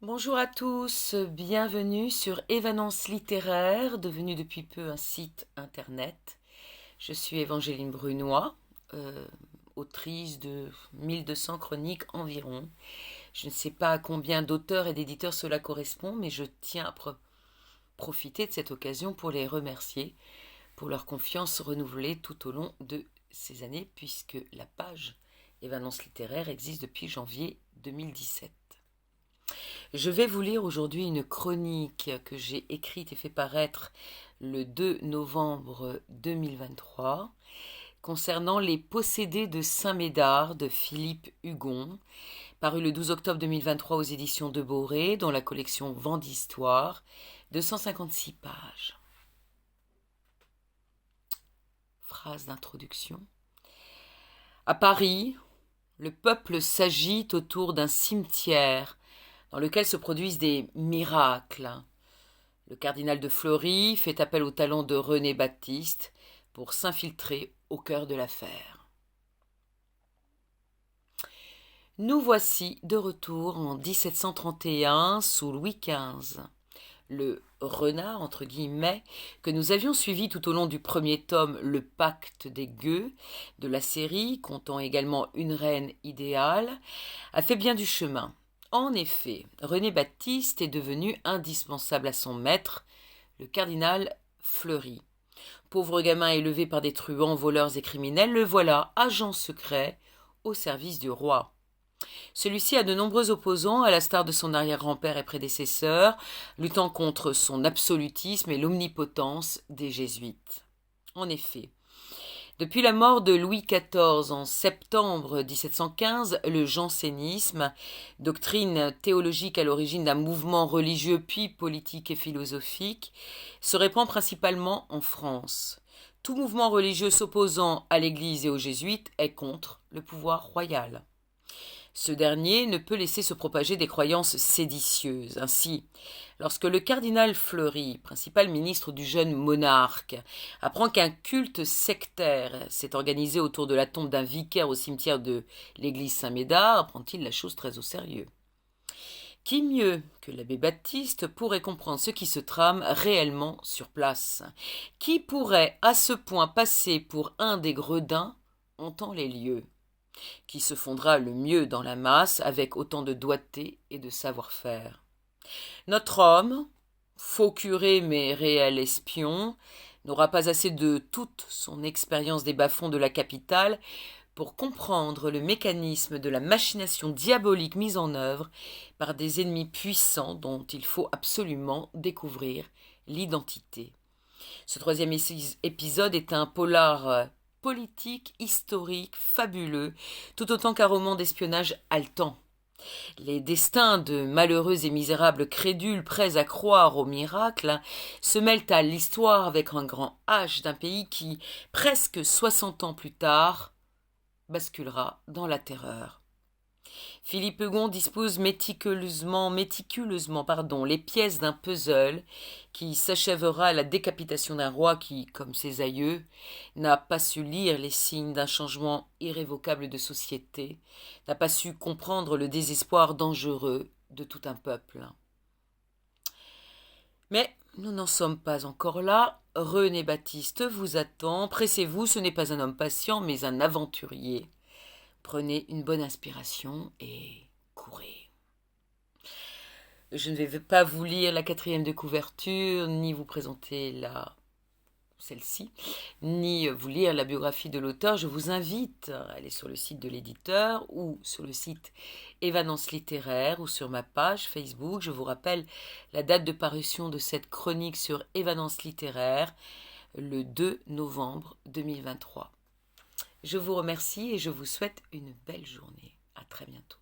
Bonjour à tous, bienvenue sur Évanence littéraire, devenu depuis peu un site internet. Je suis Évangéline Brunois, autrice de 1200 chroniques environ. Je ne sais pas à combien d'auteurs et d'éditeurs cela correspond, mais je tiens à profiter de cette occasion pour les remercier pour leur confiance renouvelée tout au long de ces années, puisque la page Évanence littéraire existe depuis janvier 2017. Je vais vous lire aujourd'hui une chronique que j'ai écrite et fait paraître le 2 novembre 2023 concernant Les Possédés de Saint-Médard de Philippe Hugon, paru le 12 octobre 2023 aux éditions de Boré, dans la collection Vent d'Histoire, 256 pages. Phrase d'introduction. À Paris, le peuple s'agite autour d'un cimetière dans lequel se produisent des miracles. Le cardinal de Fleury fait appel au talent de René Baptiste pour s'infiltrer au cœur de l'affaire. Nous voici de retour en 1731 sous Louis XV. Le renard, entre guillemets, que nous avions suivi tout au long du premier tome, Le Pacte des Gueux, de la série, comptant également une reine idéale, a fait bien du chemin. En effet, René Baptiste est devenu indispensable à son maître, le cardinal Fleury. Pauvre gamin élevé par des truands, voleurs et criminels, le voilà agent secret au service du roi. Celui-ci a de nombreux opposants, à la star de son arrière-grand-père et prédécesseur, luttant contre son absolutisme et l'omnipotence des jésuites. En effet, depuis la mort de Louis XIV en septembre 1715, le jansénisme, doctrine théologique à l'origine d'un mouvement religieux puis politique et philosophique, se répand principalement en France. Tout mouvement religieux s'opposant à l'Église et aux jésuites est contre le pouvoir royal. Ce dernier ne peut laisser se propager des croyances séditieuses. Ainsi, lorsque le cardinal Fleury, principal ministre du jeune monarque, apprend qu'un culte sectaire s'est organisé autour de la tombe d'un vicaire au cimetière de l'église Saint-Médard, prend-il la chose très au sérieux. Qui mieux que l'abbé Baptiste pourrait comprendre ce qui se trame réellement sur place? Qui pourrait à ce point passer pour un des gredins en temps les lieux? Qui se fondra le mieux dans la masse avec autant de doigté et de savoir-faire. Notre homme, faux curé mais réel espion, n'aura pas assez de toute son expérience des bas-fonds de la capitale pour comprendre le mécanisme de la machination diabolique mise en œuvre par des ennemis puissants dont il faut absolument découvrir l'identité. Ce troisième épisode est un polar politique, historique, fabuleux, tout autant qu'un roman d'espionnage haletant. Les destins de malheureux et misérables crédules prêts à croire au miracle se mêlent à l'histoire avec un grand H d'un pays qui, presque 60 ans plus tard, basculera dans la terreur. Philippe Hugon dispose méticuleusement, les pièces d'un puzzle qui s'achèvera à la décapitation d'un roi qui, comme ses aïeux, n'a pas su lire les signes d'un changement irrévocable de société, n'a pas su comprendre le désespoir dangereux de tout un peuple. Mais nous n'en sommes pas encore là. René Baptiste vous attend. Pressez-vous, ce n'est pas un homme patient, mais un aventurier. Prenez une bonne inspiration et courez. Je ne vais pas vous lire la quatrième de couverture, ni vous présenter celle-ci, ni vous lire la biographie de l'auteur. Je vous invite à aller sur le site de l'éditeur ou sur le site Évanence littéraire ou sur ma page Facebook. Je vous rappelle la date de parution de cette chronique sur Évanence littéraire, le 2 novembre 2023. Je vous remercie et je vous souhaite une belle journée. À très bientôt.